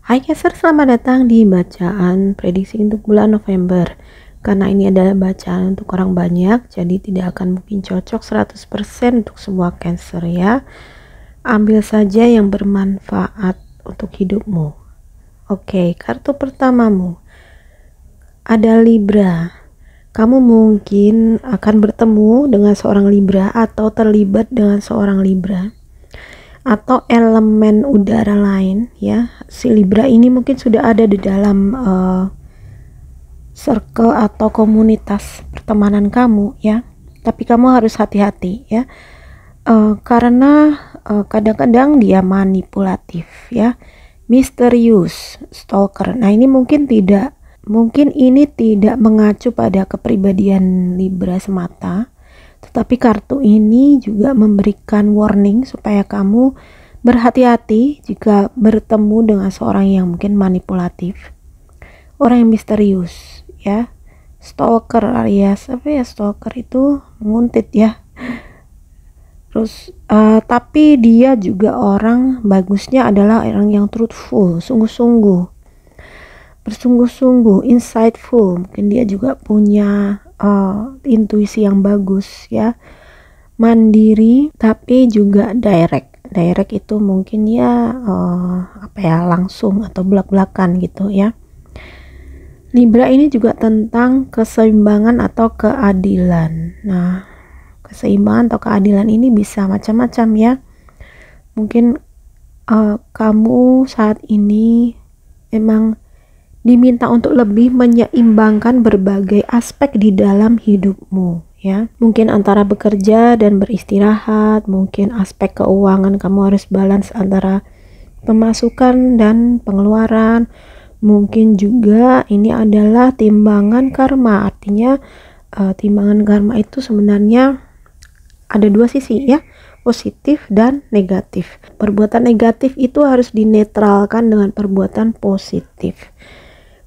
Hai Caster, selamat datang di bacaan prediksi untuk bulan November. Karena ini adalah bacaan untuk orang banyak, jadi tidak akan mungkin cocok 100% untuk semua Cancer ya. Ambil saja yang bermanfaat untuk hidupmu. Oke, kartu pertamamu ada Libra. Kamu mungkin akan bertemu dengan seorang Libra atau terlibat dengan seorang Libra atau elemen udara lain ya. Si Libra ini mungkin sudah ada di dalam circle atau komunitas pertemanan kamu ya, tapi kamu harus hati-hati ya, karena kadang-kadang dia manipulatif ya, misterius, stalker. Nah ini mungkin ini tidak mengacu pada kepribadian Libra semata, tetapi kartu ini juga memberikan warning supaya kamu berhati-hati jika bertemu dengan seorang yang mungkin manipulatif, orang yang misterius ya, stalker alias apa ya, stalker itu menguntit ya. Terus tapi dia juga orang, bagusnya adalah orang yang truthful, bersungguh-sungguh, insightful. Mungkin dia juga punya intuisi yang bagus ya, mandiri tapi juga direct itu mungkin ya langsung atau belak-belakan gitu ya. Libra ini juga tentang keseimbangan atau keadilan. Nah, keseimbangan atau keadilan ini bisa macam-macam ya. Mungkin kamu saat ini memang diminta untuk lebih menyeimbangkan berbagai aspek di dalam hidupmu ya. Mungkin antara bekerja dan beristirahat, mungkin aspek keuangan kamu harus balance antara pemasukan dan pengeluaran. Mungkin juga ini adalah timbangan karma, artinya timbangan karma itu sebenarnya ada dua sisi ya, positif dan negatif. Perbuatan negatif itu harus dinetralkan dengan perbuatan positif.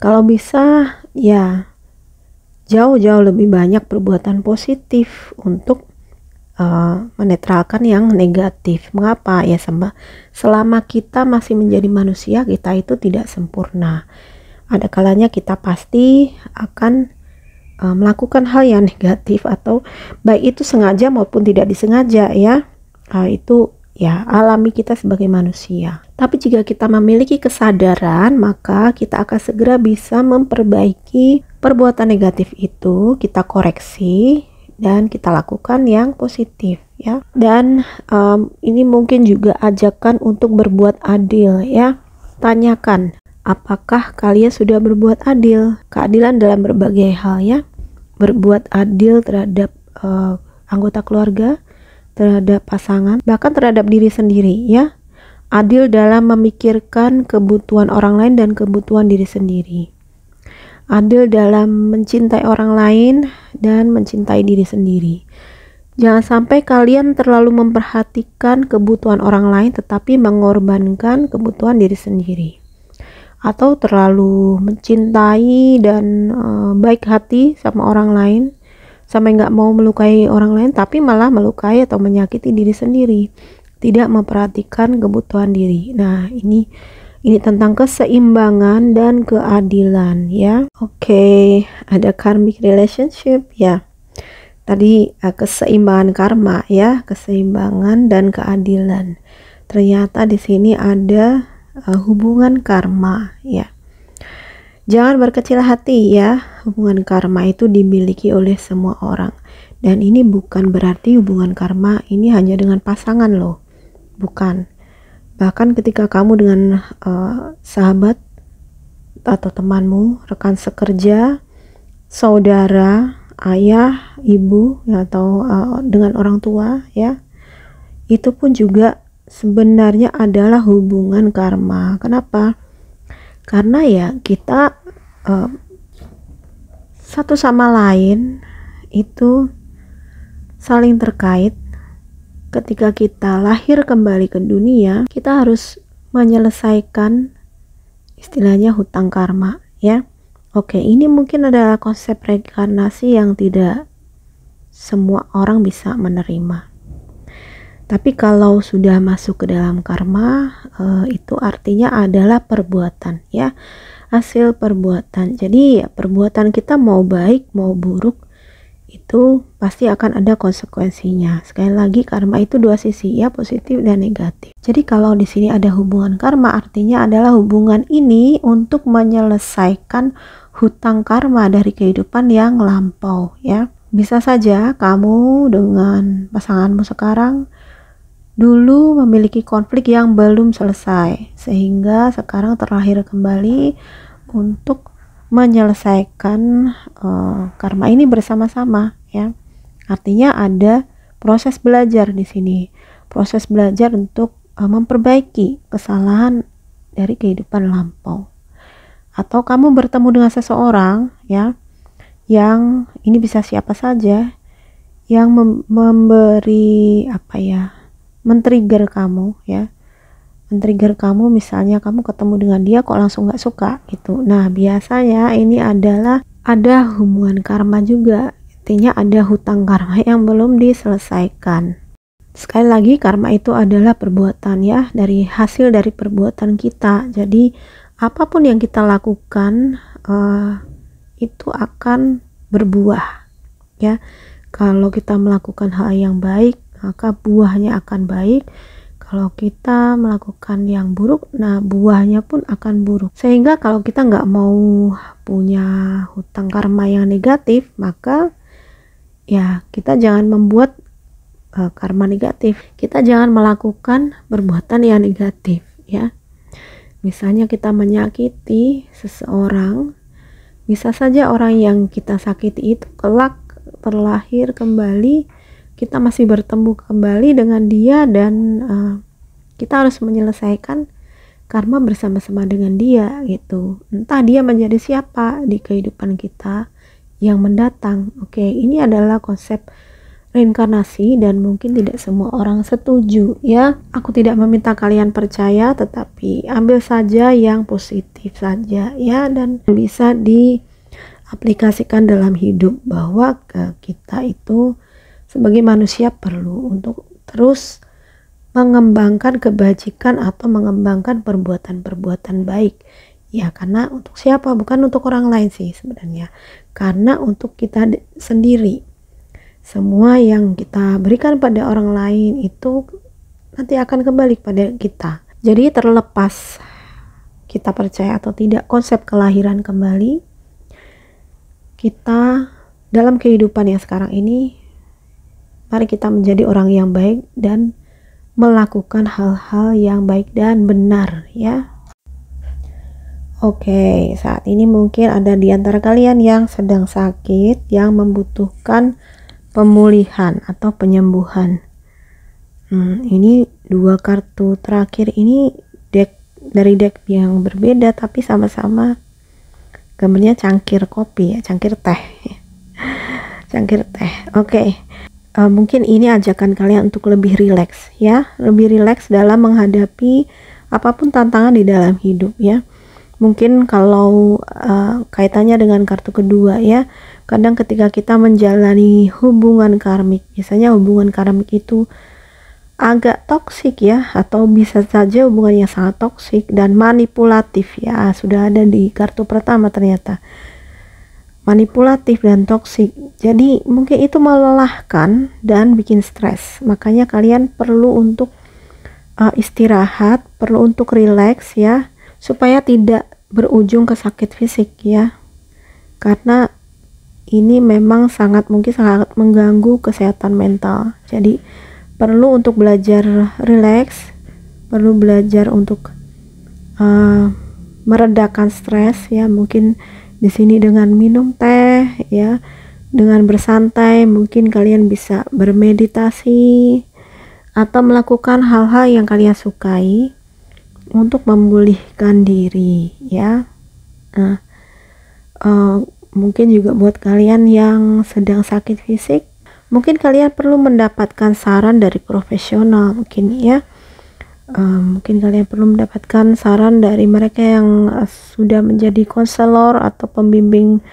Kalau bisa ya jauh-jauh lebih banyak perbuatan positif untuk menetralkan yang negatif. Mengapa? Ya selama kita masih menjadi manusia, kita itu tidak sempurna. Ada kalanya kita pasti akan melakukan hal yang negatif, atau baik itu sengaja maupun tidak disengaja ya. Itu ya alami kita sebagai manusia. Tapi jika kita memiliki kesadaran, maka kita akan segera bisa memperbaiki perbuatan negatif itu, kita koreksi dan kita lakukan yang positif ya. Dan ini mungkin juga ajakan untuk berbuat adil ya. Tanyakan, apakah kalian sudah berbuat adil? Keadilan dalam berbagai hal ya. Berbuat adil terhadap anggota keluarga, terhadap pasangan, bahkan terhadap diri sendiri ya. Adil dalam memikirkan kebutuhan orang lain dan kebutuhan diri sendiri. Adil dalam mencintai orang lain dan mencintai diri sendiri. Jangan sampai kalian terlalu memperhatikan kebutuhan orang lain tetapi mengorbankan kebutuhan diri sendiri, atau terlalu mencintai dan baik hati sama orang lain sampai nggak mau melukai orang lain tapi malah melukai atau menyakiti diri sendiri, tidak memperhatikan kebutuhan diri. Nah ini tentang keseimbangan dan keadilan ya. Oke, ada karmic relationship ya. Tadi keseimbangan karma ya, keseimbangan dan keadilan. Ternyata di sini ada hubungan karma ya. Jangan berkecil hati ya, hubungan karma itu dimiliki oleh semua orang. Dan ini bukan berarti hubungan karma ini hanya dengan pasangan loh, bukan. Bahkan ketika kamu dengan sahabat atau temanmu, rekan sekerja, saudara, ayah, ibu ya, atau dengan orang tua ya, itu pun juga sebenarnya adalah hubungan karma. Kenapa? Karena ya kita satu sama lain itu saling terkait. Ketika kita lahir kembali ke dunia, kita harus menyelesaikan istilahnya hutang karma ya. Oke, ini mungkin ada konsep reinkarnasi yang tidak semua orang bisa menerima. Tapi kalau sudah masuk ke dalam karma, itu artinya adalah perbuatan ya, hasil perbuatan. Jadi perbuatan kita mau baik mau buruk itu pasti akan ada konsekuensinya. Sekali lagi karma itu dua sisi ya, positif dan negatif. Jadi kalau di sini ada hubungan karma, artinya adalah hubungan ini untuk menyelesaikan hutang karma dari kehidupan yang lampau ya. Bisa saja kamu dengan pasanganmu sekarang dulu memiliki konflik yang belum selesai, sehingga sekarang terlahir kembali untuk menyelesaikan karma ini bersama-sama ya. Artinya ada proses belajar di sini, proses belajar untuk memperbaiki kesalahan dari kehidupan lampau. Atau kamu bertemu dengan seseorang ya, yang ini bisa siapa saja, yang memberi men-trigger kamu ya, men-trigger kamu. Misalnya kamu ketemu dengan dia kok langsung gak suka gitu. Nah biasanya ini adalah ada hubungan karma juga, artinya ada hutang karma yang belum diselesaikan. Sekali lagi karma itu adalah perbuatan ya, dari hasil dari perbuatan kita. Jadi apapun yang kita lakukan itu akan berbuah ya. Kalau kita melakukan hal yang baik, maka buahnya akan baik. Kalau kita melakukan yang buruk, nah buahnya pun akan buruk. Sehingga kalau kita nggak mau punya hutang karma yang negatif, maka ya kita jangan membuat karma negatif. Kita jangan melakukan perbuatan yang negatif ya. Misalnya kita menyakiti seseorang, bisa saja orang yang kita sakiti itu kelak terlahir kembali, kita masih bertemu kembali dengan dia, dan kita harus menyelesaikan karma bersama-sama dengan dia gitu. Entah dia menjadi siapa di kehidupan kita yang mendatang. Oke, ini adalah konsep reinkarnasi dan mungkin tidak semua orang setuju ya. Aku tidak meminta kalian percaya, tetapi ambil saja yang positif saja ya, dan bisa diaplikasikan dalam hidup, bahwa kita itu sebagai manusia perlu untuk terus mengembangkan kebajikan atau mengembangkan perbuatan-perbuatan baik ya. Karena untuk siapa? Bukan untuk orang lain sih sebenarnya, karena untuk kita sendiri. Semua yang kita berikan pada orang lain itu nanti akan kembali pada kita. Jadi terlepas kita percaya atau tidak konsep kelahiran kembali, kita dalam kehidupan yang sekarang ini, mari kita menjadi orang yang baik dan melakukan hal-hal yang baik dan benar ya. Oke, saat ini mungkin ada di antara kalian yang sedang sakit, yang membutuhkan pemulihan atau penyembuhan. Ini dua kartu terakhir ini dari deck yang berbeda, tapi sama-sama gambarnya cangkir kopi ya, cangkir teh. Cangkir teh. Oke. Mungkin ini ajakan kalian untuk lebih rileks ya, lebih rileks dalam menghadapi apapun tantangan di dalam hidup ya. Mungkin kalau kaitannya dengan kartu kedua ya, kadang ketika kita menjalani hubungan karmik, biasanya hubungan karmik itu agak toksik ya, atau bisa saja hubungan yang sangat toksik dan manipulatif ya. Sudah ada di kartu pertama ternyata, manipulatif dan toksik. Jadi mungkin itu melelahkan dan bikin stres. Makanya kalian perlu untuk istirahat, perlu untuk rileks ya, supaya tidak berujung ke sakit fisik ya. Karena ini memang mungkin sangat mengganggu kesehatan mental. Jadi perlu untuk belajar rileks, perlu belajar untuk meredakan stres ya. Mungkin di sini dengan minum teh ya, dengan bersantai, mungkin kalian bisa bermeditasi atau melakukan hal-hal yang kalian sukai untuk memulihkan diri ya. Mungkin juga buat kalian yang sedang sakit fisik, mungkin kalian perlu mendapatkan saran dari profesional mungkin ya. Mungkin kalian perlu mendapatkan saran dari mereka yang sudah menjadi konselor atau pembimbing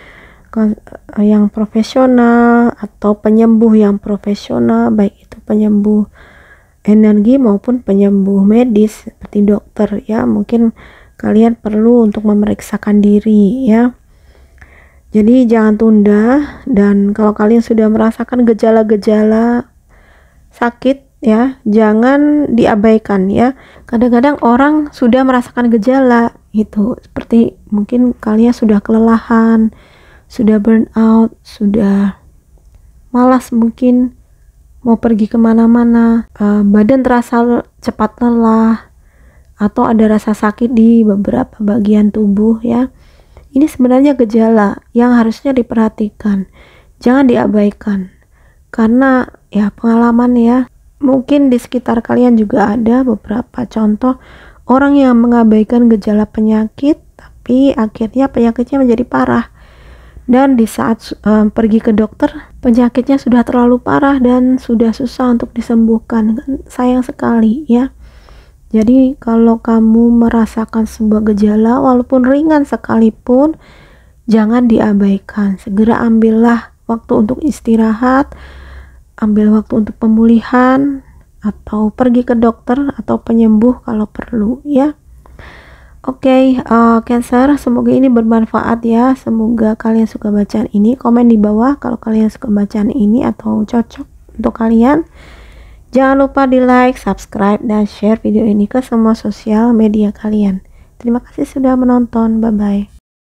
yang profesional atau penyembuh yang profesional, baik itu penyembuh energi maupun penyembuh medis seperti dokter ya. Mungkin kalian perlu untuk memeriksakan diri ya. Jadi jangan tunda, dan kalau kalian sudah merasakan gejala-gejala sakit ya, jangan diabaikan ya. Kadang-kadang orang sudah merasakan gejala itu, seperti mungkin kalian sudah kelelahan, sudah burn out, sudah malas mungkin mau pergi kemana-mana, badan terasa cepat lelah, atau ada rasa sakit di beberapa bagian tubuh ya. Ini sebenarnya gejala yang harusnya diperhatikan, jangan diabaikan. Karena ya pengalaman ya, mungkin di sekitar kalian juga ada beberapa contoh orang yang mengabaikan gejala penyakit, tapi akhirnya penyakitnya menjadi parah. Dan di saat pergi ke dokter, penyakitnya sudah terlalu parah dan sudah susah untuk disembuhkan. Sayang sekali ya. Jadi kalau kamu merasakan sebuah gejala walaupun ringan sekalipun, jangan diabaikan. Segera ambillah waktu untuk istirahat, ambil waktu untuk pemulihan, atau pergi ke dokter atau penyembuh kalau perlu ya. Oke, Cancer, semoga ini bermanfaat ya. Semoga kalian suka bacaan ini. Komen di bawah kalau kalian suka bacaan ini atau cocok untuk kalian. Jangan lupa di like, subscribe, dan share video ini ke semua sosial media kalian. Terima kasih sudah menonton. Bye bye.